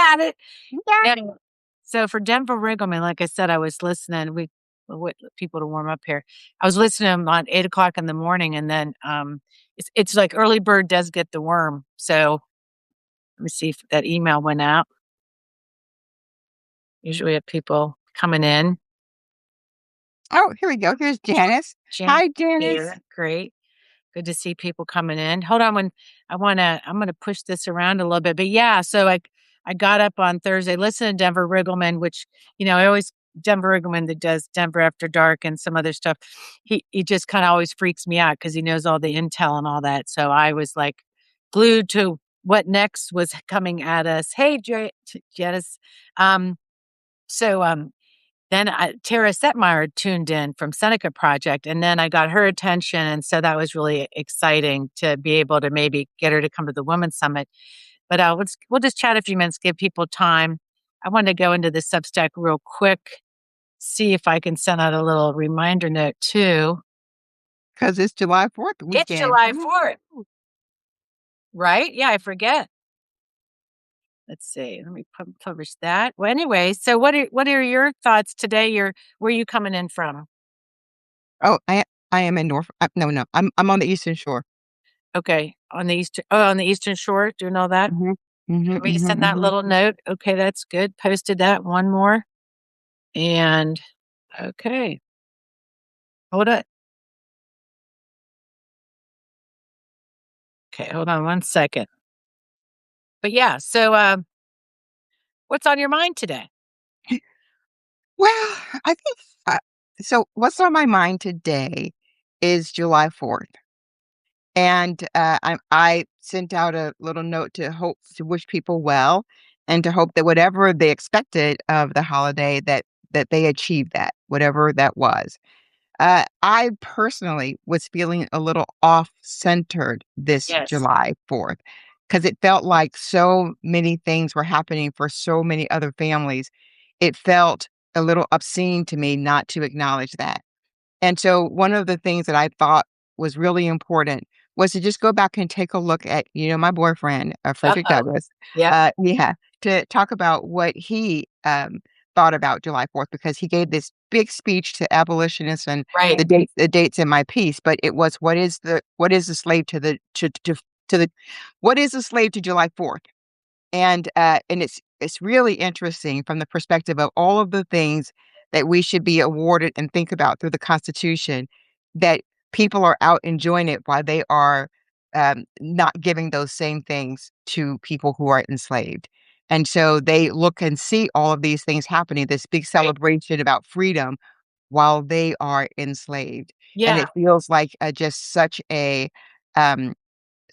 got it. Yeah. Yeah. So for Denver Riggleman, like I said, I was listening. We wait people to warm up here. I was listening to him on 8 o'clock in the morning, and then it's like early bird does get the worm. So let me see if that email went out. Usually we have people coming in. Oh, here we go. Here's Janice. Hi, Janice. Here. Great. Good to see people coming in. Hold on, I'm gonna push this around a little bit. But yeah, so I got up on Thursday, listened to Denver Riggleman, which, I always Denver Riggleman that does Denver After Dark and some other stuff. He just kind of always freaks me out because he knows all the intel and all that. So I was like glued to what next was coming at us. Hey, Janice. So then Tara Setmeyer tuned in from Seneca Project, and then I got her attention. And so that was really exciting to be able to maybe get her to come to the Women's Summit. But we'll just chat a few minutes, give people time. I want to go into the Substack real quick, see if I can send out a little reminder note too. Because it's July 4th weekend. It's July 4th. Right? Yeah, I forget. Let's see. Let me publish that. Well, anyway, so what are your thoughts today? Where are you coming in from? Oh, I am in North. No, I'm on the Eastern Shore. Okay, on the Eastern Shore, doing all that. Want me to send that little note? Okay, that's good. Posted that. One more, and okay, hold it. Okay, hold on one second. But yeah, so what's on your mind today? Well, I think so. What's on my mind today is July 4th. And I sent out a little note to wish people well and to hope that whatever they expected of the holiday, that they achieved that, whatever that was. I personally was feeling a little off-centered this July 4th because it felt like so many things were happening for so many other families. It felt a little obscene to me not to acknowledge that. And so one of the things that I thought was really important was to just go back and take a look at, my boyfriend, Frederick Douglass. Yeah. To talk about what he thought about July 4th, because he gave this big speech to abolitionists, and Right. the dates in my piece, but it was what is the slave to the what is the slave to July 4th? And it's really interesting from the perspective of all of the things that we should be awarded and think about through the Constitution, that people are out enjoying it while they are not giving those same things to people who are enslaved. And so they look and see all of these things happening, this big celebration about freedom while they are enslaved. Yeah. And it feels like just um,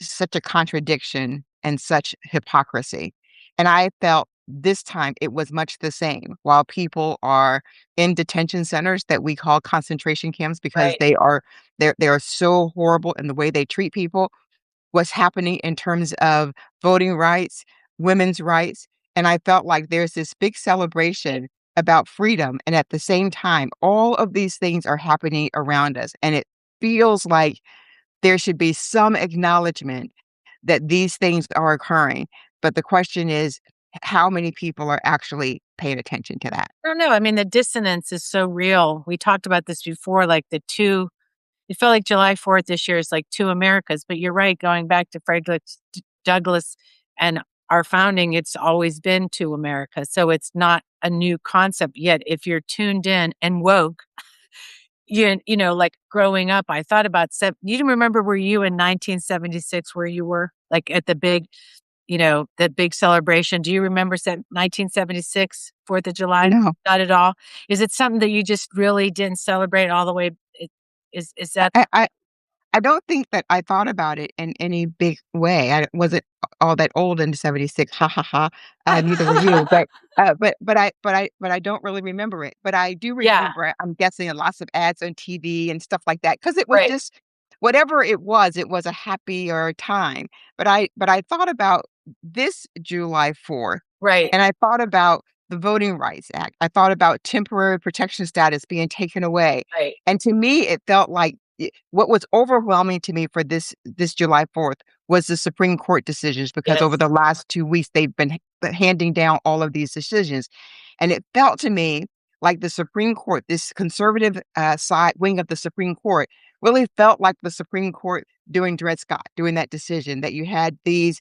such a contradiction and such hypocrisy. And I felt this time it was much the same. While people are in detention centers that we call concentration camps because they are so horrible in the way they treat people, what's happening in terms of voting rights, women's rights, and I felt like there's this big celebration about freedom, and at the same time all of these things are happening around us, and it feels like there should be some acknowledgement that these things are occurring. But the question is, how many people are actually paying attention to that? I don't know. I mean, the dissonance is so real. We talked about this before, like it felt like July 4th this year is like two Americas, but you're right. Going back to Frederick Douglass and our founding, it's always been two Americas. So it's not a new concept yet. If you're tuned in and woke, like growing up, I thought about you remember, were you in 1976 where you were like at the big, the big celebration? Do you remember 1976 4th of July? No. Not at all. Is it something that you just really didn't celebrate all the way? Is that? I don't think that I thought about it in any big way. I wasn't all that old in '76. Ha ha ha. Neither were you. But I don't really remember it. But I do remember. I'm guessing lots of ads on TV and stuff like that, because it was just whatever it was a happier time. But I thought about this July 4th, Right. And I thought about the Voting Rights Act. I thought about temporary protection status being taken away. Right. And to me, it felt like what was overwhelming to me for this July 4th was the Supreme Court decisions, because over the last 2 weeks, they've been handing down all of these decisions. And it felt to me like the Supreme Court, this conservative side wing of the Supreme Court, really felt like the Supreme Court doing Dred Scott, doing that decision, that you had these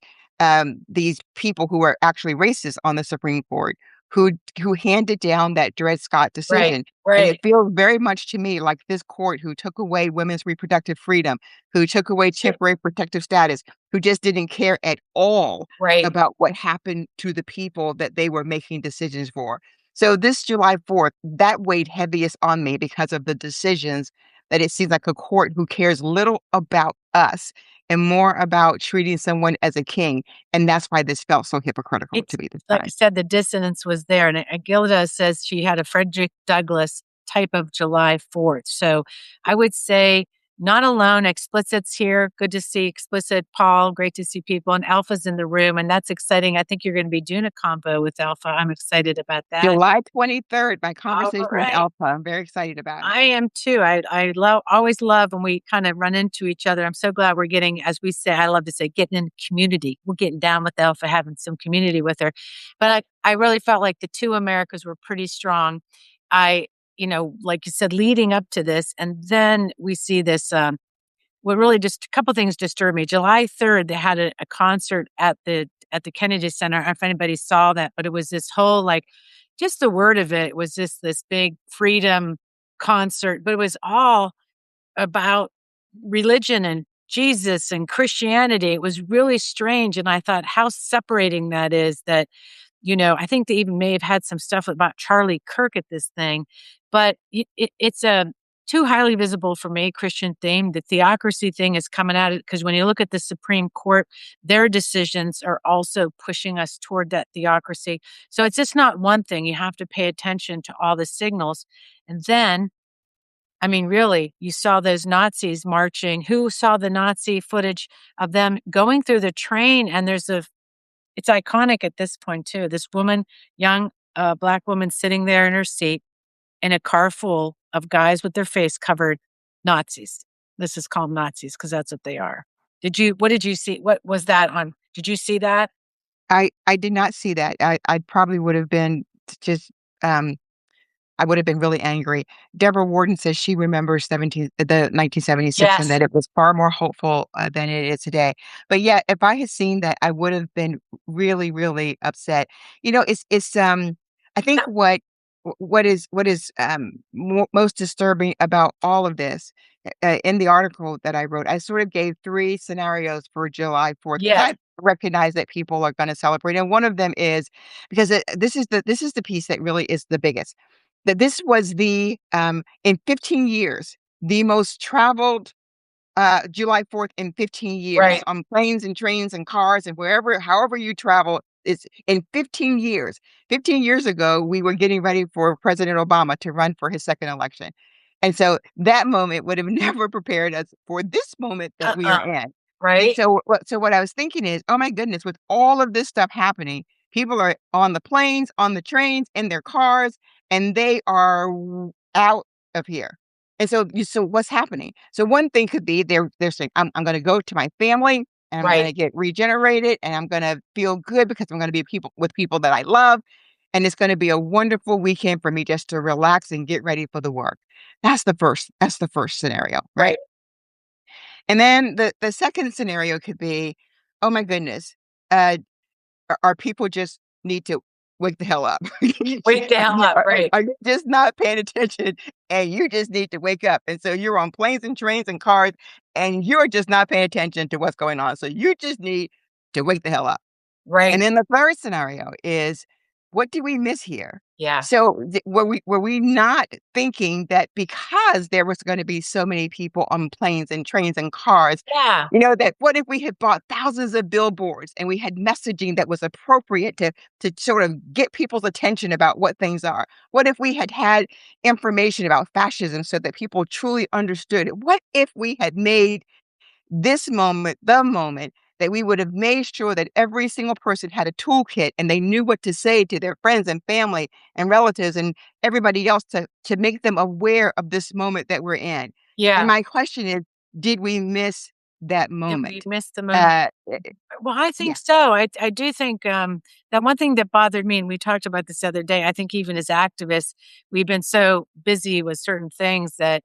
people who are actually racist on the Supreme Court who handed down that Dred Scott Right. decision. And it Right. feels very much to me like this court who took away women's reproductive freedom, who took away temporary protective status, who just didn't care at all Right. about what happened to the people that they were making decisions for. So this July 4th, that weighed heaviest on me because of the decisions that it seems like a court who cares little about us and more about treating someone as a king. And that's why this felt so hypocritical to It's me this like I time. said, the dissonance was there. And Gilda says she had a Frederick Douglass type of July 4th. So I would say not alone. Explicit's here. Good to see Explicit, Paul. Great to see people. And Alpha's in the room. And that's exciting. I think you're going to be doing a combo with Alpha. I'm excited about that. July 23rd, my All conversation with right. Alpha. I'm very excited about it. I am too. I love always love when we kind of run into each other. I'm so glad we're getting, as we say, I love to say, getting in community. We're getting down with Alpha, having some community with her. But I really felt like the two Americas were pretty strong. I, like you said, leading up to this, and then we see this. What really just a couple things disturbed me. July 3rd, they had a concert at the Kennedy Center. I don't know if anybody saw that, but it was this whole like just the word of it was just this big freedom concert, but it was all about religion and Jesus and Christianity. It was really strange. And I thought how separating that is that, I think they even may have had some stuff about Charlie Kirk at this thing, but it's a too highly visible for me Christian theme. The theocracy thing is coming at it because when you look at the Supreme Court, their decisions are also pushing us toward that theocracy. So it's just not one thing. You have to pay attention to all the signals. And then, I mean, really, you saw those Nazis marching. Who saw the Nazi footage of them going through the train? And it's iconic at this point too. This woman, young Black woman sitting there in her seat in a car full of guys with their face covered Nazis. This is called Nazis because that's what they are. What did you see? What was that on? Did you see that? I did not see that. I probably would have been just um I would have been really angry. Deborah Warden says she remembers the 1976 and Yes. that it was far more hopeful than it is today. But yeah, if I had seen that, I would have been really, really upset. It's I think what is most disturbing about all of this in the article that I wrote, I sort of gave three scenarios for July 4th because Yes. I recognize that people are going to celebrate, and one of them is because this is the piece that really is the biggest that this was in 15 years, the most traveled July 4th in 15 years Right. on planes and trains and cars and however you travel. It's in 15 years. 15 years ago, we were getting ready for President Obama to run for his second election. And so that moment would have never prepared us for this moment that we are Uh-uh. in. And Right. so what I was thinking is, oh my goodness, with all of this stuff happening, people are on the planes, on the trains, in their cars, and they are out of here. And so what's happening? So one thing could be they're saying, I'm gonna go to my family and I'm gonna Right. get regenerated and I'm gonna feel good because I'm gonna be people that I love. And it's gonna be a wonderful weekend for me just to relax and get ready for the work. That's the first scenario, right? Right. And then the second scenario could be, oh my goodness, uh, our people just need to wake the hell up. Wake the hell up. Right. Are you just not paying attention and you just need to wake up? And so you're on planes and trains and cars and you're just not paying attention to what's going on. So you just need to wake the hell up. And Right. then the third scenario is, what do we miss here? Yeah. So were we not thinking that because there was going to be so many people on planes and trains and cars, Yeah. that what if we had bought thousands of billboards and we had messaging that was appropriate to sort of get people's attention about what things are? What if we had had information about fascism so that people truly understood it? What if we had made this moment, the moment that we would have made sure that every single person had a toolkit and they knew what to say to their friends and family and relatives and everybody else to make them aware of this moment that we're in. And Yeah. my question is, did we miss that Did we moment. miss the moment? Uh, Well, I yeah. think so. I do think, that one thing that bothered me, and we talked about this the other day, I think even as activists, we've been so busy with certain things that,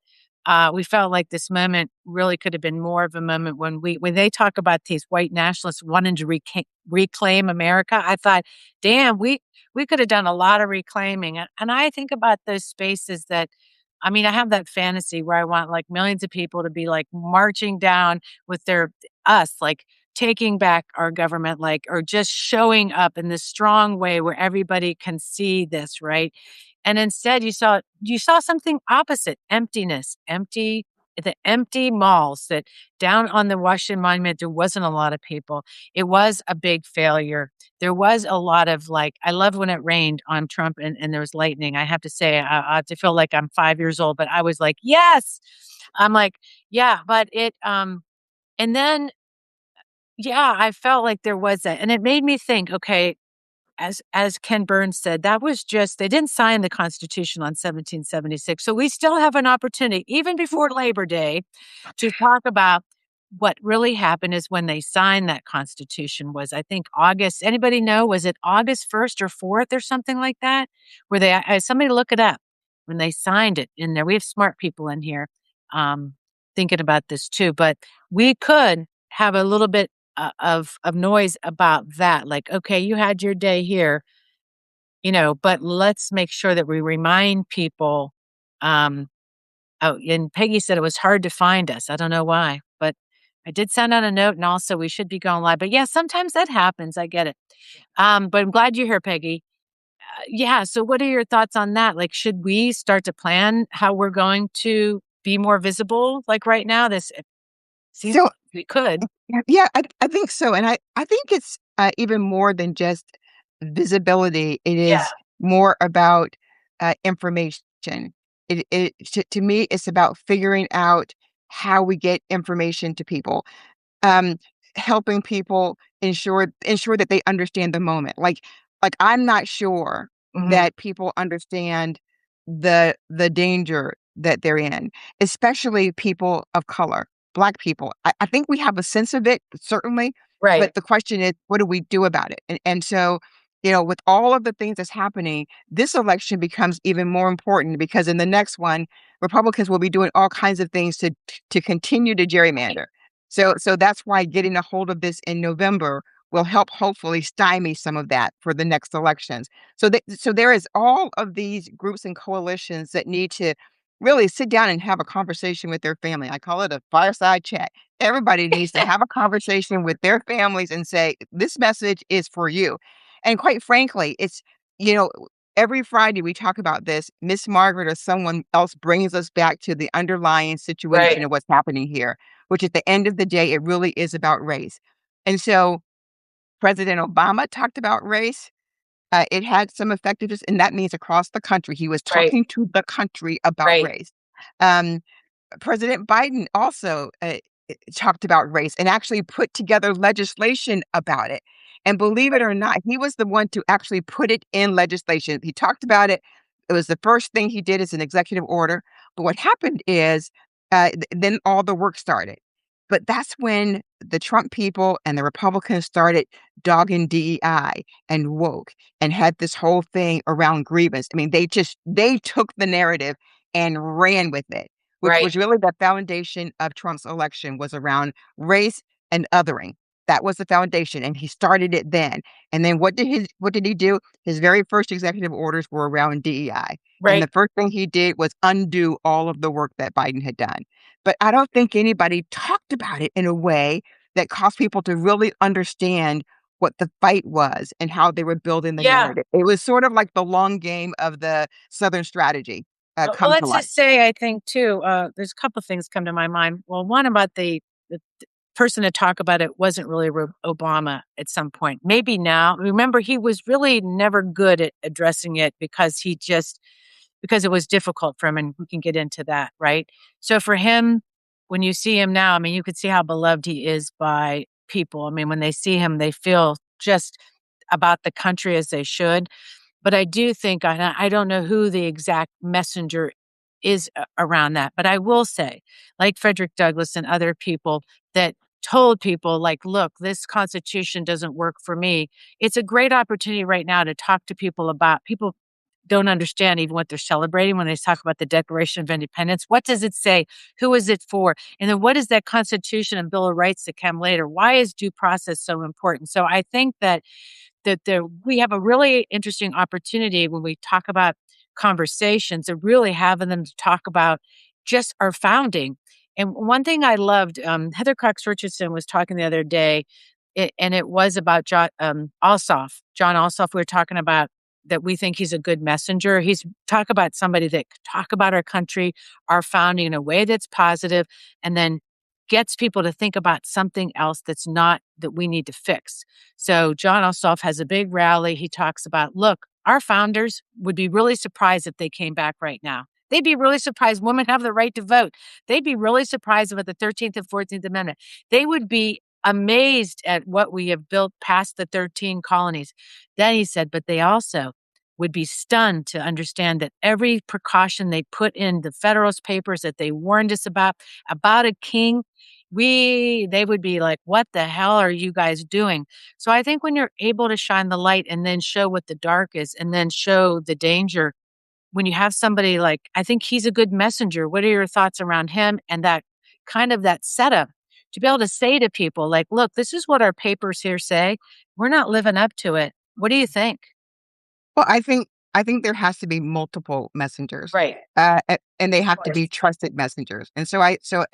we felt like this moment really could have been more of a moment when they talk about these white nationalists wanting to reclaim America. I thought, "Damn, we could have done a lot of reclaiming." And I think about those spaces that I mean, I have that fantasy where I want, like, millions of people to be, like, marching down with their us, like, taking back our government, like, or just showing up in this strong way where everybody can see this, right? And instead, you saw something opposite, emptiness, the empty malls that down on the Washington Monument, there wasn't a lot of people. It was a big failure. There was a lot of, like I loved when it rained on Trump and there was lightning. I have to say, I have to feel like I'm 5 years old, but I was like, "Yes!" I'm like, yeah, but and then yeah, I felt like there was that, and it made me think, okay, as Ken Burns said, that was just they didn't sign the Constitution on 1776, so we still have an opportunity, even before Labor Day, to talk about what really happened is when they signed that Constitution was, I think, August anybody know, was it August 1st or 4th or something like that? Where they somebody look it up. When they signed it in there, we have smart people in here, um, thinking about this too, but we could have a little bit of noise about that. Like, okay, you had your day here, but let's make sure that we remind people. Um, oh, and Peggy said it was hard to find us. I don't know why, but I did send out a note, and also we should be going live. But yeah, sometimes that happens. I get it. But I'm glad you're here, Peggy. Yeah. So, what are your thoughts on that? Like, should we start to plan how we're going to be more visible? Like right now, this it seems So like we could. yeah, I think so, and I think it's, even more than just visibility. It Yeah. is more about, information. To me, it's about figuring out how we get information to people. um, Helping people ensure that they understand the moment. I'm not sure Mhm. that people understand the danger that they're in, especially people of color, Black people. I think we have a sense of it, certainly, but Right. the question is, what do we do about it? And so, with all of the things that's happening, this election becomes even more important because in the next one, Republicans will be doing all kinds of things to continue to gerrymander. So that's why getting a hold of this in November will help hopefully stymie some of that for the next elections. So there is all of these groups and coalitions that need to really sit down and have a conversation with their family. I call it a fireside chat. Everybody needs to have a conversation with their families and say, this message is for you. And quite frankly, you know, every Friday we talk about this. Miss Margaret or someone else brings us back to the underlying situation Right. of what's happening here, which at the end of the day, it really is about race. And so President Obama talked about race. It had some effectiveness, and that means across the country. He was Right. talking to the country about Right. race. Um, President Biden also, talked about race and actually put together legislation about it. And believe it or not, he was the one to actually put it in legislation. He talked about it. It was the first thing he did as an executive order. But what happened is, then all the work started. But that's when the Trump people and the Republicans started dogging DEI and woke and had this whole thing around grievance. I mean, they took the narrative and ran with it, which Right. was really the foundation of Trump's election, was around race and othering. That was the foundation, and he started it then. And then what did he do? His very first executive orders were around DEI. And Right. the first thing he did was undo all of the work that Biden had done. But I don't think anybody talked about it in a way that caused people to really understand what the fight was and how they were building the Yeah. narrative. It was sort of like the long game of the Southern strategy, Well, come to let's life. just say I think too, there's a couple things come to my mind. Well, one about the person to talk about it wasn't really Obama at some point. Maybe now. Remember, he was really never good at addressing it because it was difficult for him, and we can get into that, right? So for him, when you see him now, I mean, you could see how beloved he is by people. I mean, when they see him, they feel just about the country as they should. But I do think I don't know who the exact messenger is around that, but I will say, like Frederick Douglass and other people, that told people like, look, this Constitution doesn't work for me. It's a great opportunity right now to talk to people about people don't understand even what they're celebrating when they talk about the Declaration of Independence. What does it say? Who is it for? And then what is that Constitution and Bill of Rights that come later? Why is due process so important? So I think that we have a really interesting opportunity when we talk about conversations of really having them to talk about just our founding. And one thing I loved, Heather Cox Richardson was talking the other day, and it was about Ossoff. John Ossoff, we were talking about that we think he's a good messenger. He's talk about somebody that could talk about our country, our founding in a way that's positive, and then gets people to think about something else that's not that we need to fix. So John Ossoff has a big rally. He talks about, look, our founders would be really surprised if they came back right now. They'd be really surprised women have the right to vote. They'd be really surprised about the 13th and 14th Amendment. They would be amazed at what we have built past the 13 colonies. Then he said, but they also would be stunned to understand that every precaution they put in the Federalist Papers that they warned us about a king, they would be like, what the hell are you guys doing? So I think when you're able to shine the light and then show what the dark is and then show the danger, when you have somebody like, I think he's a good messenger. What are your thoughts around him and that kind of that setup to be able to say to people like, look, this is what our papers here say. We're not living up to it. What do you think? Well, I think there has to be multiple messengers, Right. and they Of have to be course. trusted messengers. And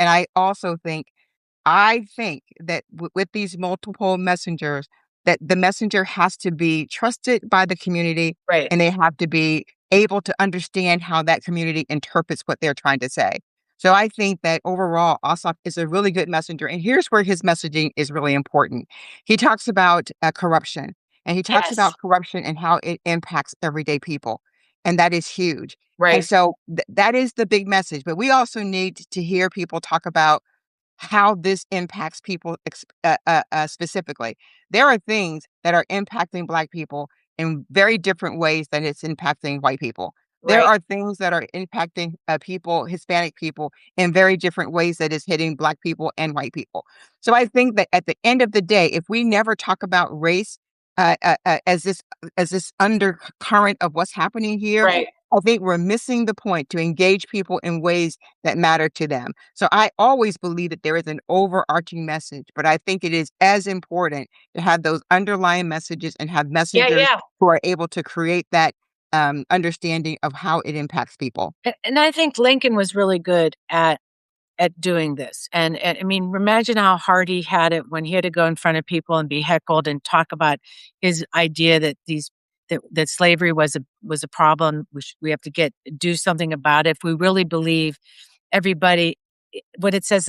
I also think that with these multiple messengers, that the messenger has to be trusted by the community, Right. and they have to be able to understand how that community interprets what they're trying to say. So I think that overall, Ossoff is a really good messenger. And here's where his messaging is really important. He talks about corruption, and he talks about Yes. corruption and how it impacts everyday people. And that is huge. And Right. so that is the big message. But we also need to hear people talk about how this impacts people specifically. There are things that are impacting Black people in very different ways than it's impacting white people. There Right. are things that are impacting people, Hispanic people, in very different ways that is hitting Black people and white people. So I think that at the end of the day, if we never talk about race as this undercurrent of what's happening here, Right. I think we're missing the point to engage people in ways that matter to them. So I always believe that there is an overarching message, but I think it is as important to have those underlying messages and have Yeah, messengers yeah. who are able to create that understanding of how it impacts people. And I think Lincoln was really good at doing this. And I mean, imagine how hard he had it when he had to go in front of people and be heckled and talk about his idea that that slavery was a problem. We have to do something about it. If we really believe everybody, what it says,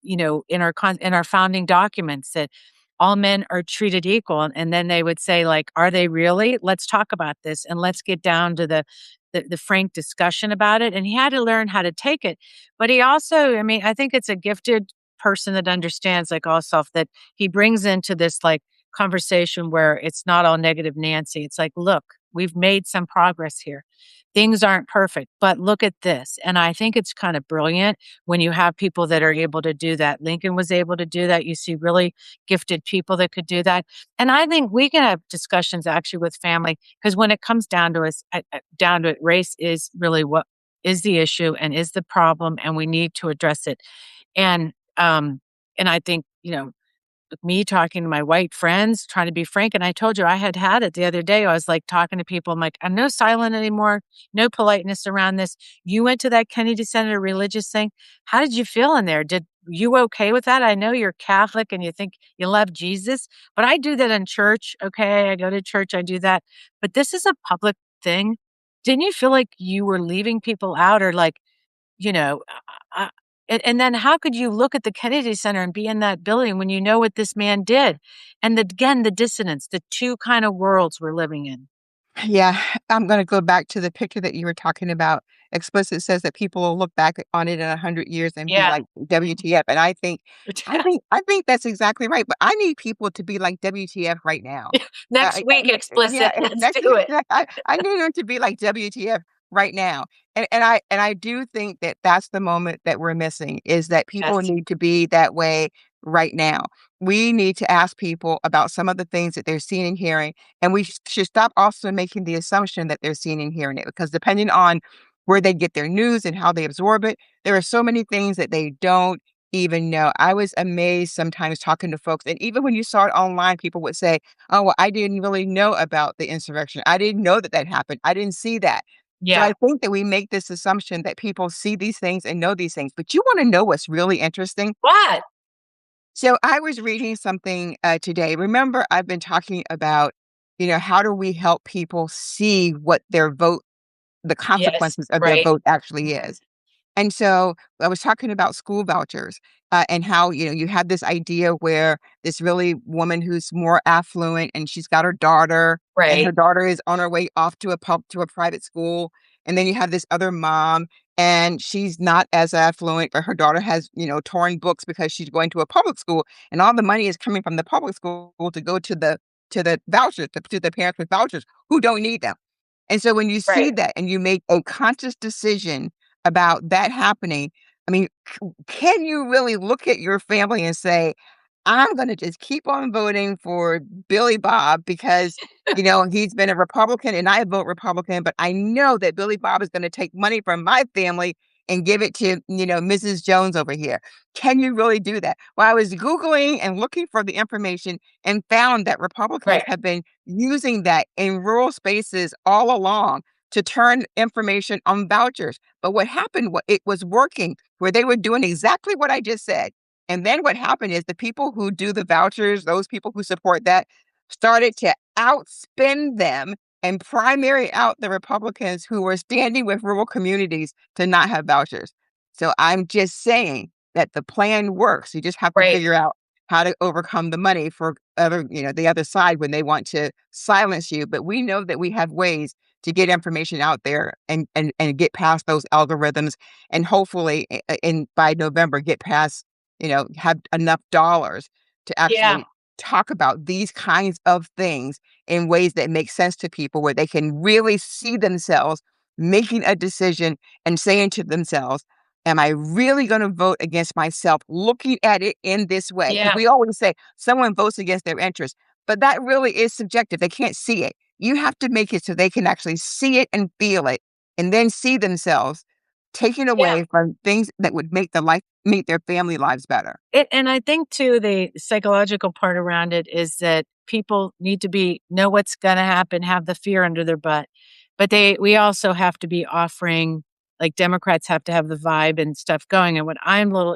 in our founding documents that all men are treated equal. And then they would say, like, are they really? Let's talk about this and let's get down to the frank discussion about it. And he had to learn how to take it. But he also, I mean, I think it's a gifted person that understands, like Ossoff, that he brings into this like conversation where it's not all negative Nancy. It's like, look, we've made some progress here. Things aren't perfect, but look at this. And I think it's kind of brilliant when you have people that are able to do that. Lincoln was able to do that. You see really gifted people that could do that. And I think we can have discussions actually with family because when it comes down to down to it, race is really what is the issue and is the problem, and we need to address it. And and I think me talking to my white friends, trying to be frank. And I told you I had it the other day. I was like talking to people. I'm like, I'm no silent anymore, no politeness around this. You went to that Kennedy Center religious thing. How did you feel in there? Did you okay with that? I know you're Catholic and you think you love Jesus, but I do that in church. Okay. I go to church. I do that. But this is a public thing. Didn't you feel like you were leaving people out or like, you know, uh, and then how could you look at the Kennedy Center and be in that building when you know what this man did? And again, the dissonance, the two kind of worlds we're living in. Yeah, I'm gonna go back to the picture that you were talking about. Explicit says that people will look back on it in 100 years and be Yeah. like, "WTF?" And I think that's exactly right, but I need people to be like, "WTF" right now. Next week, Yeah, explicit. Let's next do it. I need them to be like, "WTF" right now. And I do think that that's the moment that we're missing, is that people Yes. need to be that way right now. We need to ask people about some of the things that they're seeing and hearing, and we should stop also making the assumption that they're seeing and hearing it, because depending on where they get their news and how they absorb it, there are so many things that they don't even know. I was amazed sometimes talking to folks, and even when you saw it online, people would say, "Oh, well, I didn't really know about the insurrection. I didn't know that that happened. I didn't see that." So Yeah. I think that we make this assumption that people see these things and know these things. But you want to know what's really interesting? What? So I was reading something today. Remember, I've been talking about, how do we help people see what their vote, the Yes. consequences of their Right. vote actually is. And so I was talking about school vouchers, and how, you had this idea where this really woman who's more affluent, and she's got her daughter, and her Right. daughter is on her way off to a private school. And then you have this other mom, and she's not as affluent, but her daughter has, torn books because she's going to a public school, and all the money is coming from the public school to go to the vouchers, to the parents with vouchers who don't need them. And so when you see Right. that and you make a conscious decision about that happening, I mean, can you really look at your family and say, I'm going to just keep on voting for Billy Bob because, he's been a Republican and I vote Republican, but I know that Billy Bob is going to take money from my family and give it to, Mrs. Jones over here. Can you really do that? Well, I was Googling and looking for the information and found that Republicans Right. have been using that in rural spaces all along to turn information on vouchers. But what happened, it was working where they were doing exactly what I just said. And then what happened is the people who do the vouchers, those people who support that, started to outspend them and primary out the Republicans who were standing with rural communities to not have vouchers. So I'm just saying that the plan works. You just have to Right. figure out how to overcome the money for the other side when they want to silence you. But we know that we have ways to get information out there and get past those algorithms, and hopefully in by November get past, have enough dollars to Yeah. actually talk about these kinds of things in ways that make sense to people, where they can really see themselves making a decision and saying to themselves, am I really going to vote against myself, looking at it in this way? Because Yeah. we always say someone votes against their interests, but that really is subjective. They can't see it. You have to make it so they can actually see it and feel it, and then see themselves taken Yeah. away from things that would make their family lives better. And I think too, the psychological part around it is that people need to know what's going to happen, have the fear under their butt, but we also have to be offering, like Democrats have to have the vibe and stuff going. And what I'm little,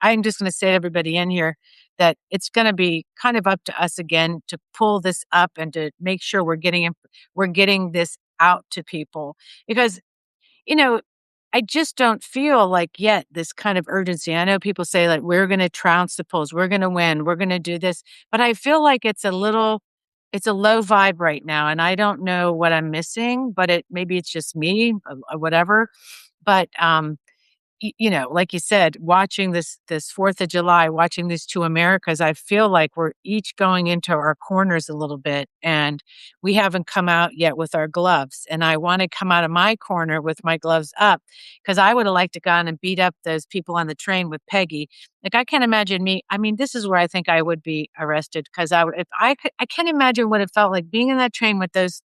I'm just going to say to everybody in here that it's going to be kind of up to us again to pull this up and to make sure we're getting this out to people, because you know, I just don't feel like yet this kind of urgency. I know people say like, we're going to trounce the polls, we're going to win, we're going to do this, but I feel like it's a low vibe right now. And I don't know what I'm missing, but maybe it's just me, whatever. But, like you said, watching this 4th of July, watching these two Americas, I feel like we're each going into our corners a little bit, and we haven't come out yet with our gloves. And I want to come out of my corner with my gloves up, because I would have liked to gone and beat up those people on the train with Peggy. Like, I can't imagine me. I mean, this is where I think I would be arrested, because if I could, I can't imagine what it felt like being in that train with those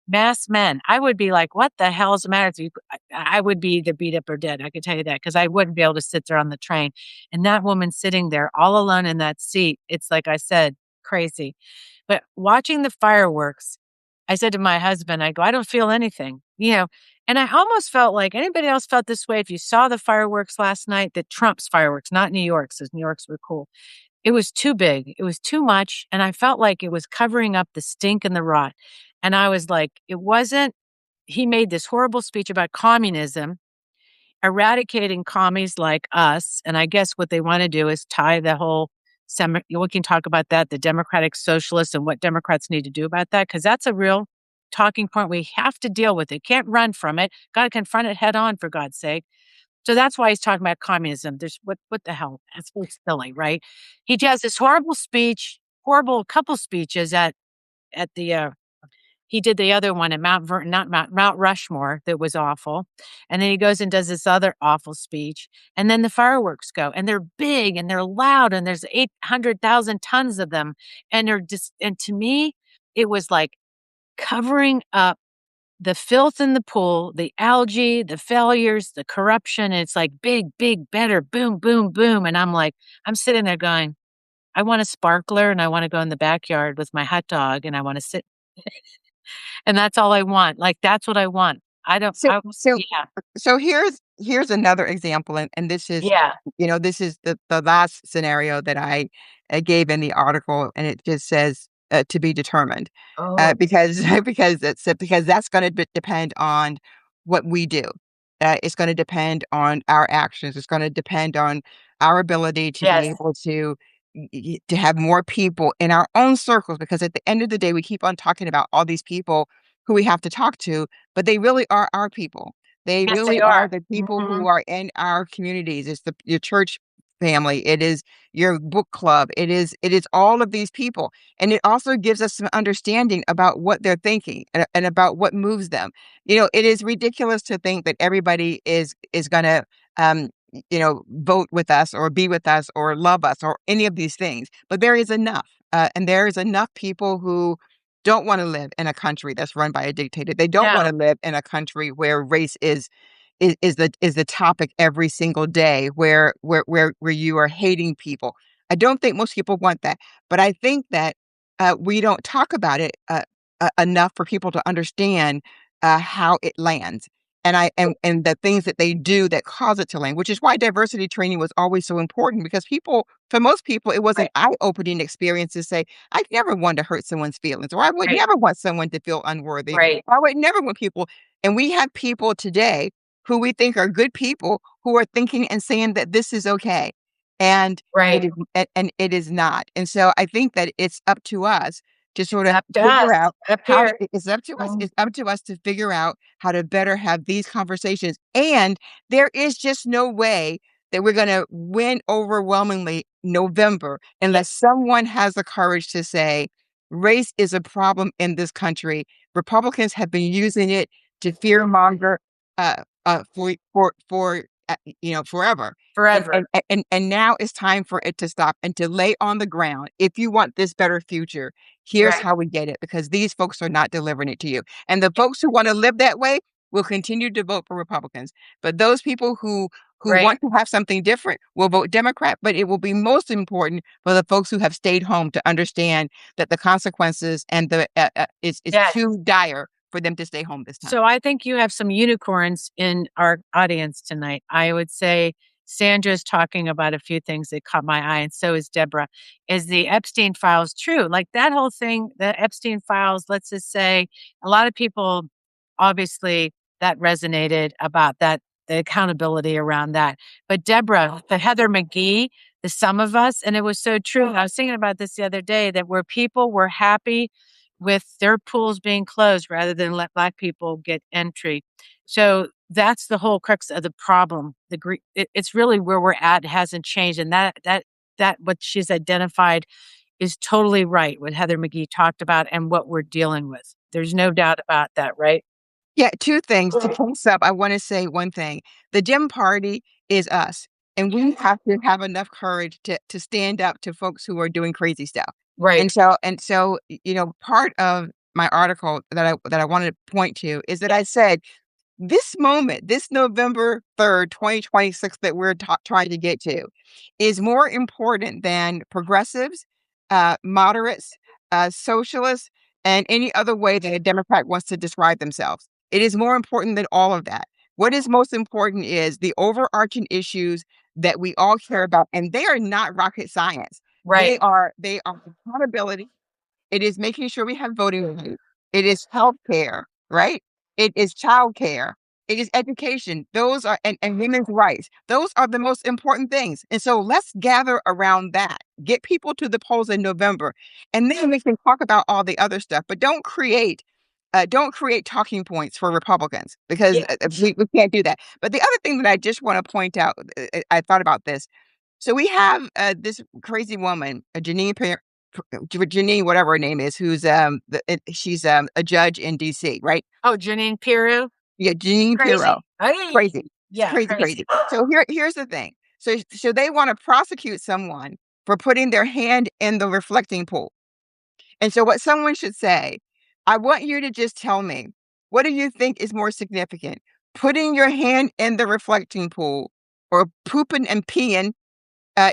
masked men. I would be like, what the hell is the matter with you? I would be either beat up or dead. I could tell you that, because I wouldn't be able to sit there on the train. And that woman sitting there all alone in that seat, it's like I said, crazy. But watching the fireworks, I said to my husband, I go, I don't feel anything, And I almost felt like anybody else felt this way. If you saw the fireworks last night, the Trump's fireworks, not New York's, because New York's were cool. It was too big. It was too much. And I felt like it was covering up the stink and the rot. And I was like, it wasn't. He made this horrible speech about communism, eradicating commies like us. And I guess what they want to do is tie the whole, we can talk about that, the democratic socialists and what Democrats need to do about that, because that's a real talking point. We have to deal with it. Can't run from it. Got to confront it head on, for God's sake. So that's why he's talking about communism. There's what the hell? That's so silly, right? He does this horrible speech, horrible couple speeches at the he did the other one at Mount Rushmore that was awful. And then he goes and does this other awful speech. And then the fireworks go and they're big and they're loud and there's 800,000 tons of them. And they're just, and to me, it was like covering up the filth in the pool, the algae, the failures, the corruption. It's like big, big, better, boom, boom, boom. And I'm like, I'm sitting there going, I want a sparkler and I want to go in the backyard with my hot dog and I want to sit and that's all I want. Like, that's what I want. I don't, So so yeah, so here's another example, and this is, yeah. this is the last scenario that I gave in the article, and it just says, "To be determined," Oh, because because that's gonna depend on what we do. It's gonna depend on our actions. It's gonna depend on our ability to be yes, able to have more people in our own circles, because at the end of the day, we keep on talking about all these people who we have to talk to, but they really are our people. They yes, they really are are. the people Mhm. who are in our communities. It's your church family. It is your book club. It is all of these people, and it also gives us some understanding about what they're thinking, and about what moves them. It is ridiculous to think that everybody is gonna vote with us or be with us or love us or any of these things. But there is enough, and there is enough people who don't want to live in a country that's run by a dictator. They don't want No, to live in a country where race is the topic every single day, where you are hating people. I don't think most people want that, but I think that we don't talk about it enough for people to understand how it lands. And the things that they do that cause it to land, which is why diversity training was always so important, because for most people, it was an right, eye-opening experience to say, I never want to hurt someone's feelings, or I would right, never want someone to feel unworthy. right, I would never want people. And we have people today who we think are good people who are thinking and saying that this is okay. And it right. is, and it is not. And so I think that it's up to us to sort It's of up to us figure out up how here. it's up to us. Mhm. It's up to us to figure out how to better have these conversations. And there is just no way that we're going to win overwhelmingly November Yeah, unless someone has the courage to say race is a problem in this country. Republicans have been using it to fearmonger forever. And, forever. and and now it's time for it to stop and to lay on the ground. If you want this better future, here's Right, how we get it, because these folks are not delivering it to you. And the folks who want to live that way will continue to vote for Republicans. But those people who right, want to have something different will vote Democrat. But it will be most important for the folks who have stayed home to understand that the consequences and the is yes. too dire for them to stay home this time. So I think you have some unicorns in our audience tonight. I would say Sandra's talking about a few things that caught my eye, and so is Deborah. Is the Epstein files true? Like that whole thing, the Epstein files, let's just say a lot of people obviously that resonated about that, the accountability around that. But Deborah, the Heather McGee, the some of us, and it was so true. And I was thinking about this the other day that where people were happy with their pools being closed rather than let Black people get entry. So that's the whole crux of the problem. It's really where we're at. It hasn't changed, and that what she's identified is totally right. What Heather McGee talked about and what we're dealing with. There's no doubt about that, right? Yeah, two things. To close up, I want to say one thing. The Dem Party is us, and we have to have enough courage to stand up to folks who are doing crazy stuff. Right, And so, part of my article that I wanted to point to is that I said this moment, this November 3rd, 2026, that we're trying to get to, is more important than progressives, moderates, socialists, and any other way that a Democrat wants to describe themselves. It is more important than all of that. What is most important is the overarching issues that we all care about, and they are not rocket science. right. They are accountability. It is making sure we have voting rights. It is healthcare, right? It is childcare. It is education. Those are and women's rights. Those are the most important things. And so let's gather around that. Get people to the polls in November, and then we can talk about all the other stuff. But don't create talking points for Republicans, because Yeah. we can't do that. But the other thing that I just want to point out, I thought about this. So we have this crazy woman, Janine Janine, whatever her name is, who's she's a judge in DC, right? Oh, Janine Pirou? Yeah, Janine Pirro. Crazy. Hey. Crazy. It's Yeah, crazy, crazy. crazy. So here's the thing. So they want to prosecute someone for putting their hand in the reflecting pool. And so what someone should say, I want you to just tell me, what do you think is more significant? Putting your hand in the reflecting pool or pooping and peeing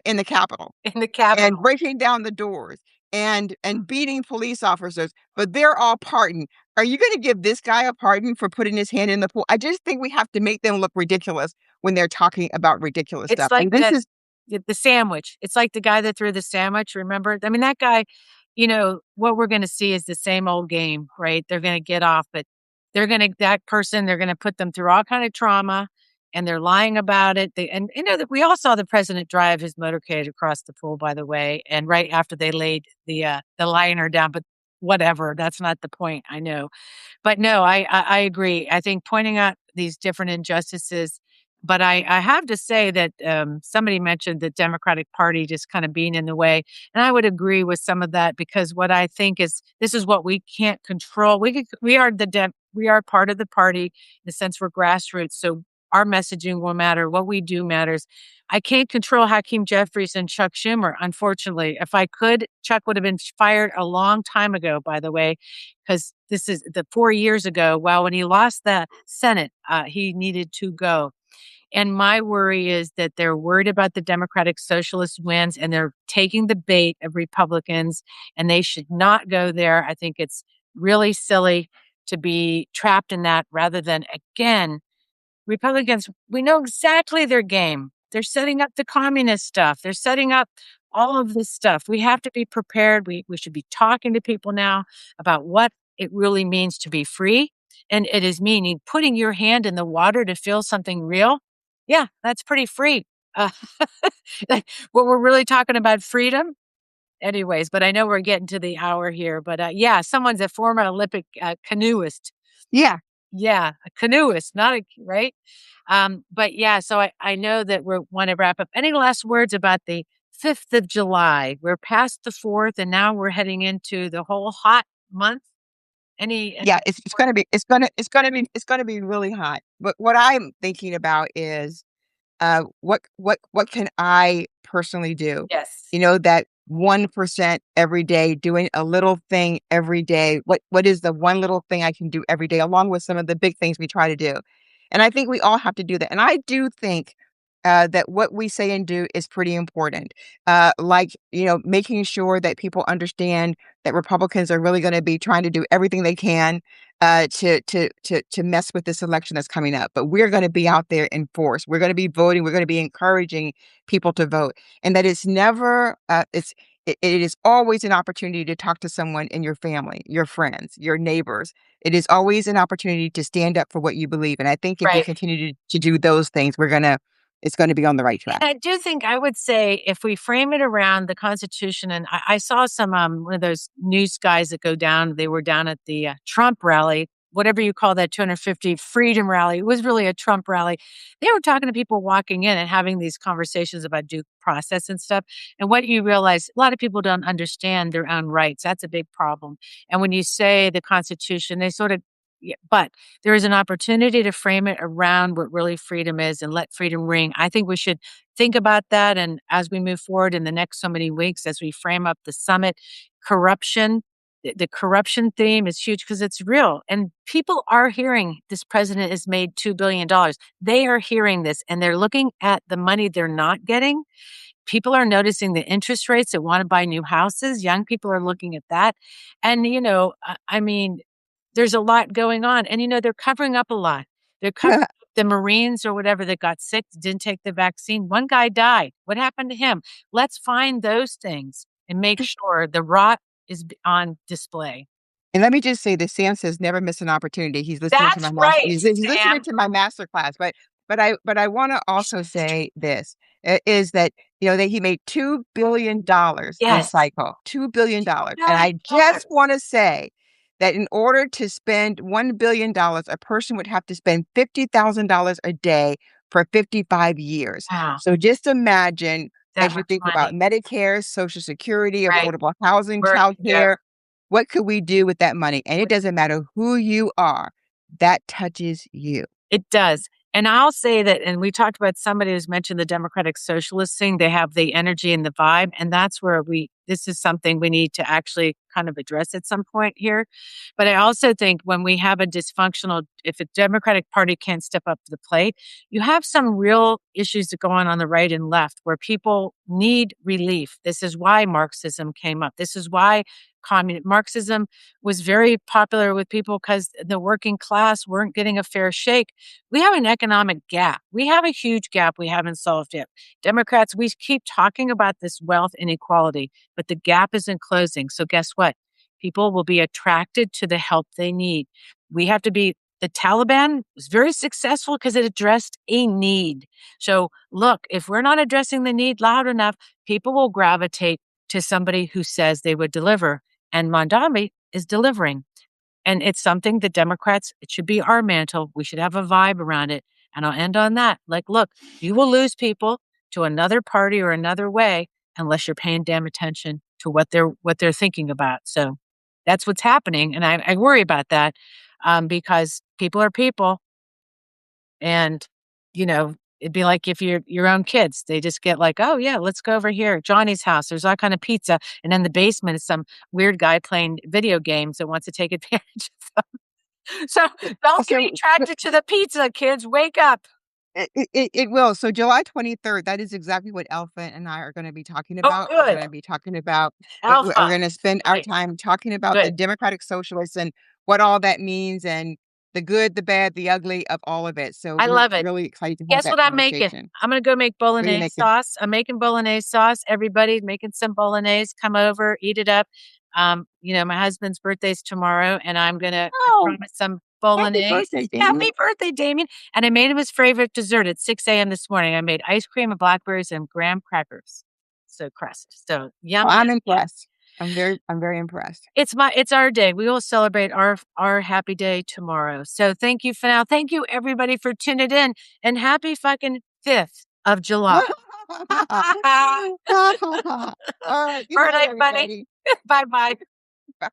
in the Capitol In the Capitol. and breaking down the doors and beating police officers, but they're all pardoned. Are you going to give this guy a pardon for putting his hand in the pool? I just think we have to make them look ridiculous when they're talking about ridiculous It's stuff. like And this that is the sandwich. It's like the guy that threw the sandwich, remember? I mean, that guy, what we're gonna see is the same old game, right? They're gonna get off, but they're gonna put them through all kind of trauma, and they're lying about it. And that we all saw the president drive his motorcade across the pool, by the way, and right after they laid the liner down, but whatever, that's not the point, I know. But no, I agree. I think pointing out these different injustices, but I have to say that somebody mentioned the Democratic Party just kind of being in the way, and I would agree with some of that because what I think is this is what we can't control. We are part of the party in the sense we're grassroots, so our messaging will matter. What we do matters. I can't control Hakeem Jeffries and Chuck Schumer. Unfortunately, if I could, Chuck would have been fired a long time ago. By the way, because this is the 4 years ago. Well, when he lost the Senate, he needed to go. And my worry is that they're worried about the Democratic Socialist wins and they're taking the bait of Republicans, and they should not go there. I think it's really silly to be trapped in that rather than, again, Republicans, we know exactly their game. They're setting up the communist stuff. They're setting up all of this stuff. We have to be prepared. We should be talking to people now about what it really means to be free. And it is meaning putting your hand in the water to feel something real. Yeah, that's pretty free. Uh, like, what we're really talking about freedom. Anyways, but I know we're getting to the hour here. But yeah, someone's a former Olympic canoeist. yeah. Yeah, a canoeist, not a right? But yeah, so I know that we want to wrap up. Any last words about the 5th of July? We're past the 4th, and now we're heading into the whole hot month. Any Yeah, it's gonna be really hot. But what I'm thinking about is what can I personally do? yes. That 1% every day, doing a little thing every day. What is the one little thing I can do every day, along with some of the big things we try to do? And I think we all have to do that. And I do think that what we say and do is pretty important. Like, making sure that people understand that Republicans are really going to be trying to do everything they can to mess with this election that's coming up. But we're going to be out there in force. We're going to be voting. We're going to be encouraging people to vote, and that it's never it is always an opportunity to talk to someone in your family, your friends, your neighbors. It is always an opportunity to stand up for what you believe. And I think if we Right. continue to do those things, it's going to be on the right track. And I do think I would say if we frame it around the Constitution, and I saw some one of those news guys that go down. They were down at the Trump rally, whatever you call that 250 freedom rally. It was really a Trump rally. They were talking to people walking in and having these conversations about due process and stuff. And what you realize, a lot of people don't understand their own rights. That's a big problem. And when you say the Constitution, they sort of yeah, but there is an opportunity to frame it around what really freedom is and let freedom ring. I think we should think about that. And as we move forward in the next so many weeks, as we frame up the summit, corruption, the corruption theme is huge because it's real. And people are hearing this president has made $2 billion. They are hearing this and they're looking at the money they're not getting. People are noticing the interest rates that want to buy new houses. Young people are looking at that. And, I mean, there's a lot going on. And, they're covering up a lot. They're covering up the Marines or whatever that got sick, didn't take the vaccine. One guy died. What happened to him? Let's find those things and make sure the rot is on display. And let me just say that Sam says never miss an opportunity. He's listening to That's my master. right, He's listening Sam. to my master class. But I want to also say this is that that he made $2 billion this Yes. cycle, $2 billion, and I $2 billion. just want to say that in order to spend $1 billion, a person would have to spend $50,000 a day for 55 years. Wow. So just imagine that as you much think about money. Medicare, Social Security, Right. affordable housing, Where it could go. childcare. What could we do with that money? And it doesn't matter who you are, that touches you. It does. And I'll say that, and we talked about somebody who's mentioned the democratic socialist thing. They have the energy and the vibe. And that's where this is something we need to actually kind of address at some point here. But I also think when we have a dysfunctional, if a Democratic Party can't step up to the plate, you have some real issues that go on the right and left where people need relief. This is why Marxism came up. This is why Marxism was very popular with people because the working class weren't getting a fair shake. We have an economic gap. We have a huge gap we haven't solved yet. Democrats, we keep talking about this wealth inequality, but the gap isn't closing. So guess what? People will be attracted to the help they need. We have to be, the Taliban was very successful because it addressed a need. So look, if we're not addressing the need loud enough, people will gravitate to somebody who says they would deliver. And Mondami is delivering. And it's something the Democrats, it should be our mantle. We should have a vibe around it. And I'll end on that. Like, look, you will lose people to another party or another way unless you're paying damn attention to what they're thinking about. So that's what's happening. And I worry about that because people are people. And, it'd be like if you're your own kids, they just get like, oh, yeah, let's go over here. Johnny's house. There's all kind of pizza. And in the basement is some weird guy playing video games that wants to take advantage of them. So don't get So attracted to the pizza, kids. Wake up. it will. So July 23rd, that is exactly what Alpha and I are gonna be talking Oh, about. We're good. gonna be talking about we're Alpha. gonna spend our Right. time talking about the Good. democratic socialists and what all that means and the good, the bad, the ugly of all of it. So I we're love it. really excited to have Guess that what I'm making? conversation. I'm gonna go make What are you bolognese making? sauce. I'm making bolognese sauce. Everybody making some bolognese. Come over, eat it up. My husband's birthday's tomorrow, and I Oh, promised some happy bolognese. birthday, Happy Damien. birthday, Damien. And I made him his favorite dessert at 6 a.m. this morning. I made ice cream and blackberries and graham crackers. So crust. So yum, Well, I'm yum, yum. impressed. I'm very impressed. It's our day. We will celebrate our happy day tomorrow. So thank you for now. Thank you everybody for tuning in and happy fucking 5th of July. All right, good night, Birthday bunny. everybody. Bye bye.